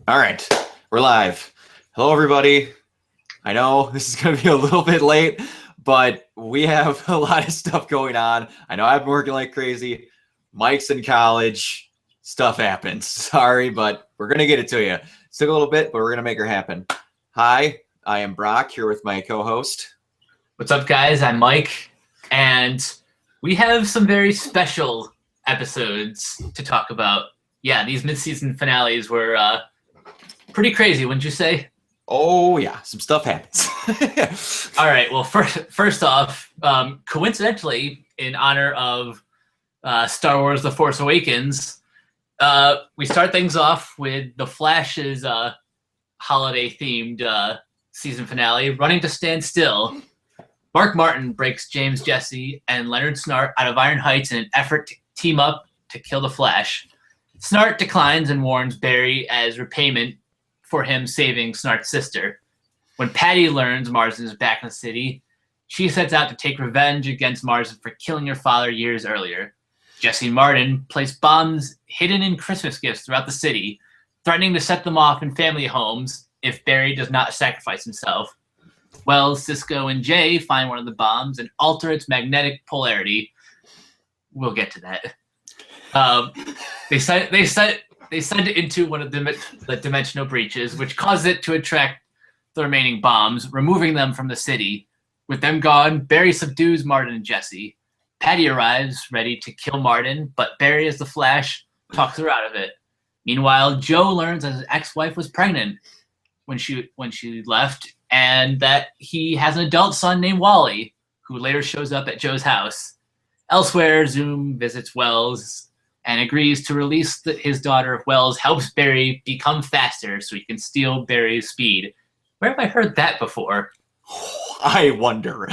All right, we're live. Hello, everybody. I know this is going to be a little bit late, but we have a lot of stuff going on. I know I've been working like crazy. Mike's in college. Stuff happens. Sorry, but we're going to get it to you. It took a little bit, but we're going to make it happen. Hi, I am Brock here with my co-host. What's up, guys? I'm Mike, and we have some very special episodes to talk about. Yeah, these mid-season finales were pretty crazy, wouldn't you say? Oh, yeah, some stuff happens. All right, well, first off, coincidentally, in honor of Star Wars The Force Awakens, we start things off with The Flash's holiday-themed season finale, Running to Stand Still. Mark Martin breaks James Jesse and Leonard Snart out of Iron Heights in an effort to team up to kill the Flash. Snart declines and warns Barry as repayment for him saving Snart's sister. When Patty learns Marsden is back in the city, she sets out to take revenge against Marsden for killing her father years earlier. Jesse and Martin place bombs hidden in Christmas gifts throughout the city, threatening to set them off in family homes if Barry does not sacrifice himself. Wells, Cisco, and Jay find one of the bombs and alter its magnetic polarity. We'll get to that. They send it into one of the dimensional breaches, which causes it to attract the remaining bombs, removing them from the city. With them gone, Barry subdues Martin and Jesse. Patty arrives, ready to kill Martin, but Barry, as the Flash, talks her out of it. Meanwhile, Joe learns that his ex-wife was pregnant when she left, and that he has an adult son named Wally, who later shows up at Joe's house. Elsewhere, Zoom visits Wells and agrees to release his daughter if Wells helps Barry become faster so he can steal Barry's speed. Where have I heard that before? I wonder.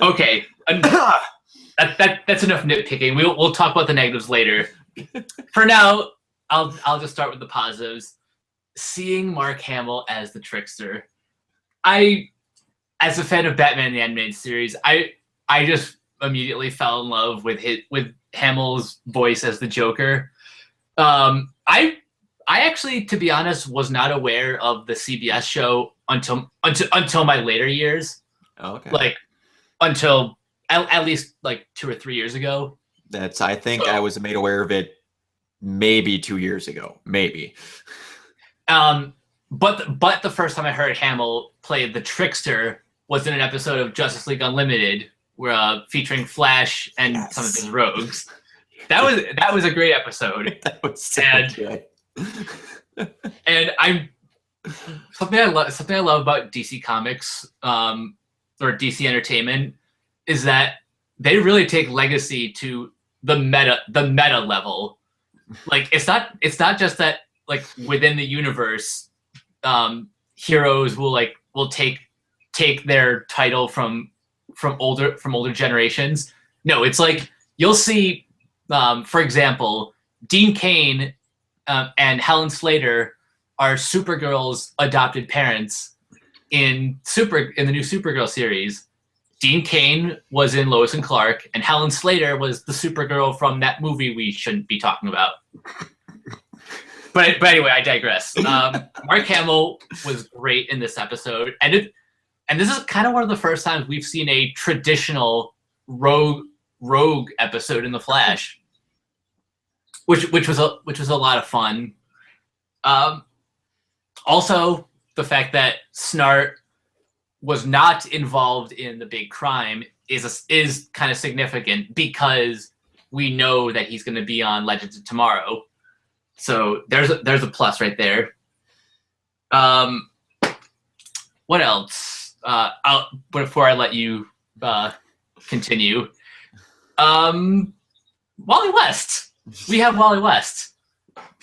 Okay, that's enough nitpicking. We'll talk about the negatives later. For now, I'll just start with the positives. Seeing Mark Hamill as the trickster, as a fan of Batman the Animated Series, I just immediately fell in love with Hamill's voice as the Joker. I actually, to be honest, was not aware of the CBS show until my later years. Oh, okay. Like until at least like 2 or 3 years ago. I think I was made aware of it maybe 2 years ago, maybe. But the first time I heard Hamill play the trickster was in an episode of Justice League Unlimited, where featuring Flash and some of his rogues. That was a great episode. That was so good. And something I love about DC Comics or DC Entertainment is that they really take legacy to the meta level. Like it's not just that like within the universe, heroes will take their title from older generations. No, it's like you'll see, for example, Dean Cain and Helen Slater are Supergirl's adopted parents in the new Supergirl series. Dean Cain was in Lois and Clark, and Helen Slater was the Supergirl from that movie we shouldn't be talking about. But anyway, I digress. Mark Hamill was great in this episode, and this is kind of one of the first times we've seen a traditional rogue episode in The Flash, which was a lot of fun. Also, the fact that Snart was not involved in the big crime is kind of significant because we know that he's going to be on Legends of Tomorrow. So there's a plus right there. What else? Before I let you continue, Wally West. We have Wally West.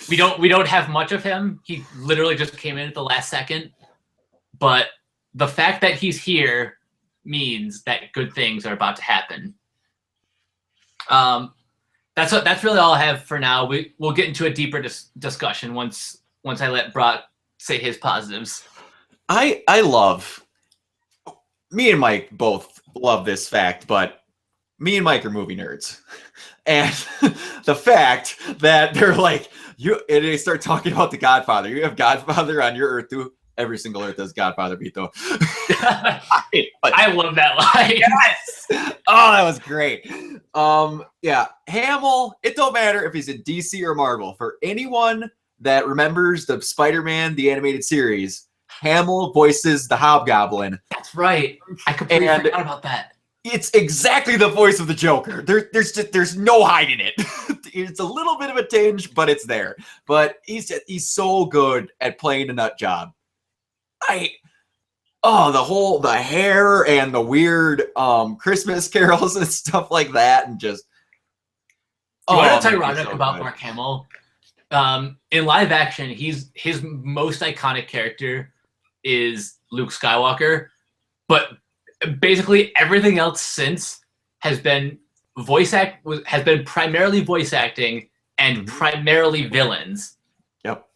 We don't have much of him. He literally just came in at the last second. But the fact that he's here means that good things are about to happen. That's really all I have for now. We'll get into a deeper discussion once I let Brock say his positives. Me and Mike both love this fact, but me and Mike are movie nerds. And the fact that they're like, And they start talking about the Godfather. You have Godfather on your Earth too. Every single Earth has Godfather beat though. I love that line. Yes. Oh, that was great. Yeah, Hamill. It don't matter if he's in DC or Marvel. For anyone that remembers the Spider-Man the animated series, Hamill voices the Hobgoblin. That's right. I completely forgot about that. It's exactly the voice of the Joker. There's no hiding it. It's a little bit of a tinge, but it's there. But he's so good at playing a nut job. The hair and the weird Christmas carols and stuff like that, and just. You want to tell Roderick about Mark Hamill? In live action, his most iconic character is Luke Skywalker, but basically everything else since has been primarily voice acting and primarily villains. Yep.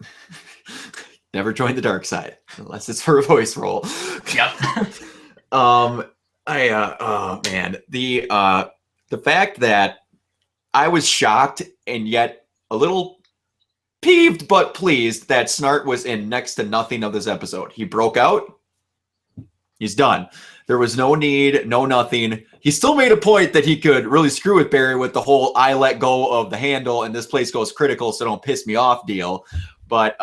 Never join the dark side unless it's for a voice role. Yep. Oh man, the fact that I was shocked and yet a little peeved but pleased that Snart was in next to nothing of this episode. He broke out. He's done. There was no need, no nothing. He still made a point that he could really screw with Barry with the whole I let go of the handle and this place goes critical, so don't piss me off deal. But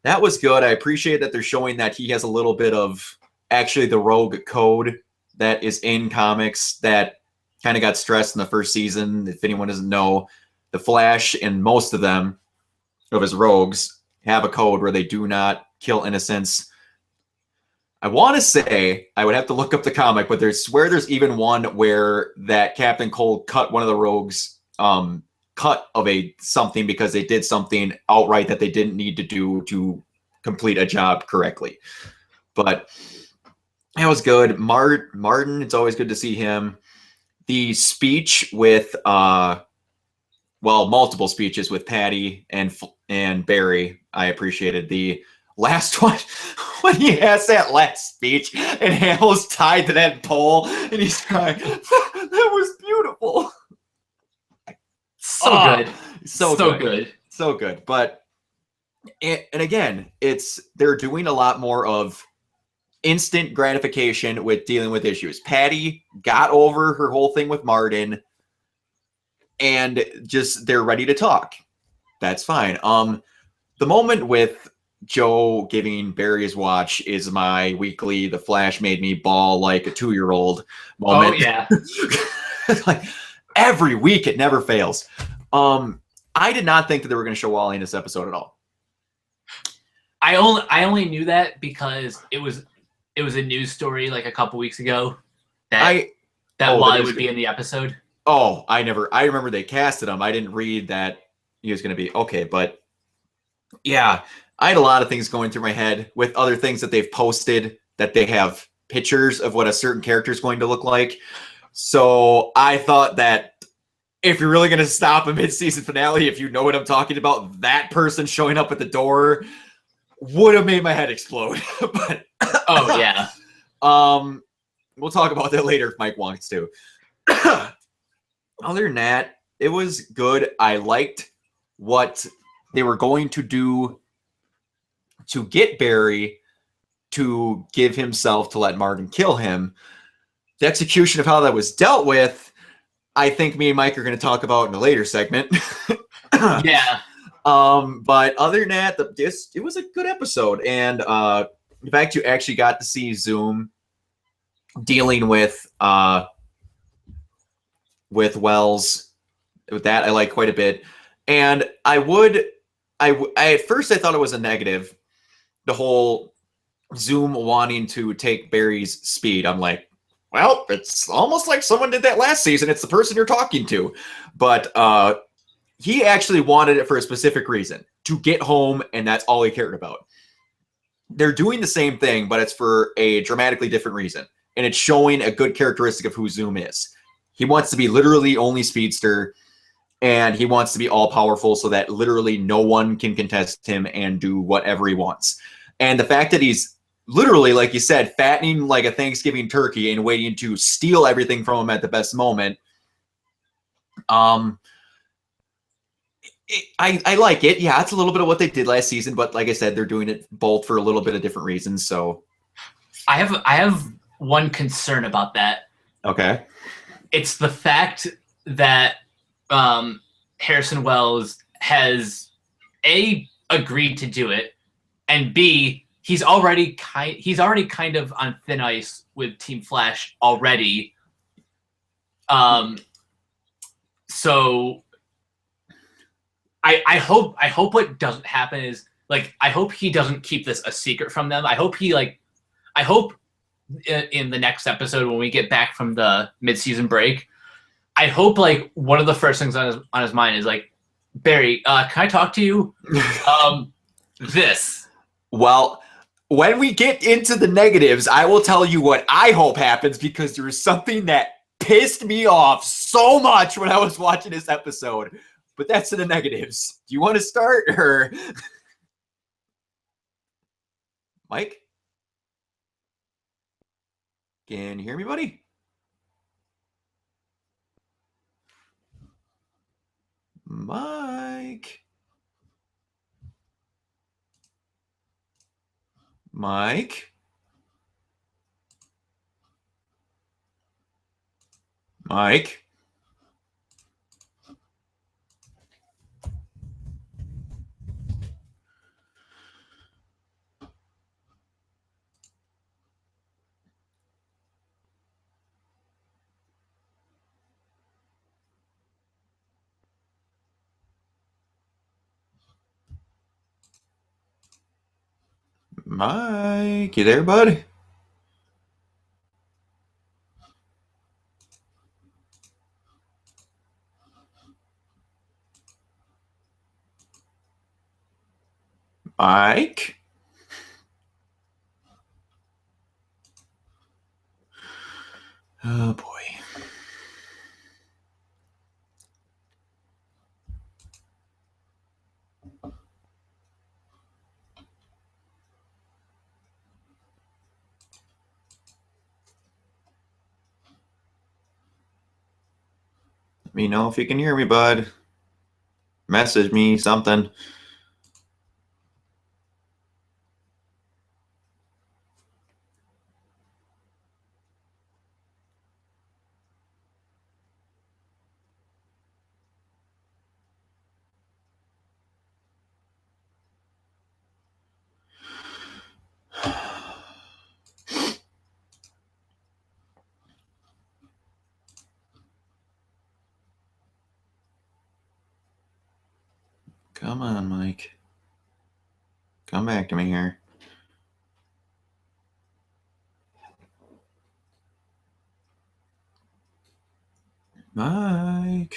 that was good. I appreciate that they're showing that he has a little bit of actually the rogue code that is in comics that kind of got stressed in the first season. If anyone doesn't know, the Flash and most of them of his rogues have a code where they do not kill innocents. I want to say, I would have to look up the comic, but there's even one where that Captain Cold cut one of the rogues cut of something because they did something outright that they didn't need to do to complete a job correctly. But that was good. Martin, it's always good to see him. The speech with multiple speeches with Patty and Barry, I appreciated. The last one, when he has that last speech and Hamill's tied to that pole and he's crying, that was beautiful. So good. So good. But, and again, they're doing a lot more of instant gratification with dealing with issues. Patty got over her whole thing with Martin and just they're ready to talk. That's fine. The moment with Joe giving Barry his watch is my weekly The Flash made me bawl like a 2-year-old moment. Oh yeah. Like every week it never fails. I did not think that they were going to show Wally in this episode at all. I only knew that because it was a news story like a couple weeks ago that Wally would be in the episode. Oh, I remember they casted him. I didn't read that he was going to be okay, but yeah, I had a lot of things going through my head with other things that they've posted that they have pictures of what a certain character is going to look like. So I thought that if you're really going to stop a mid-season finale, if you know what I'm talking about, that person showing up at the door would have made my head explode. But oh yeah. We'll talk about that later if Mike wants to. Other than that, it was good. I liked what they were going to do to get Barry to give himself to let Martin kill him. The execution of how that was dealt with, I think me and Mike are going to talk about in a later segment. Yeah. But other than that, it was a good episode. And in fact, you actually got to see Zoom dealing with Wells. With that, I like quite a bit. And I at first I thought it was a negative, the whole Zoom wanting to take Barry's speed. I'm like, well, it's almost like someone did that last season. It's the person you're talking to. But he actually wanted it for a specific reason, to get home, and that's all he cared about. They're doing the same thing, but it's for a dramatically different reason. And it's showing a good characteristic of who Zoom is. He wants to be literally only speedster, and he wants to be all-powerful so that literally no one can contest him and do whatever he wants. And the fact that he's literally, like you said, fattening like a Thanksgiving turkey and waiting to steal everything from him at the best moment, I like it. Yeah, it's a little bit of what they did last season, but like I said, they're doing it both for a little bit of different reasons. So I have one concern about that. okay, It's the fact that Harrison Wells has agreed to do it, and B he's already kind of on thin ice with Team Flash already. So I hope what doesn't happen is like I hope he doesn't keep this a secret from them. I hope in the next episode when we get back from the mid-season break, I hope like one of the first things on his mind is like, Barry, can I talk to you? This. well, when we get into the negatives, I will tell you what I hope happens because there was something that pissed me off so much when I was watching this episode. But that's in the negatives. Do you want to start or Mike? Can you hear me, buddy? Mike. Mike. Mike. Mike, you there, bud? Mike? Oh, boy. Let me know if you can hear me, bud. Message me something. Come on, Mike. Come back to me here. Mike.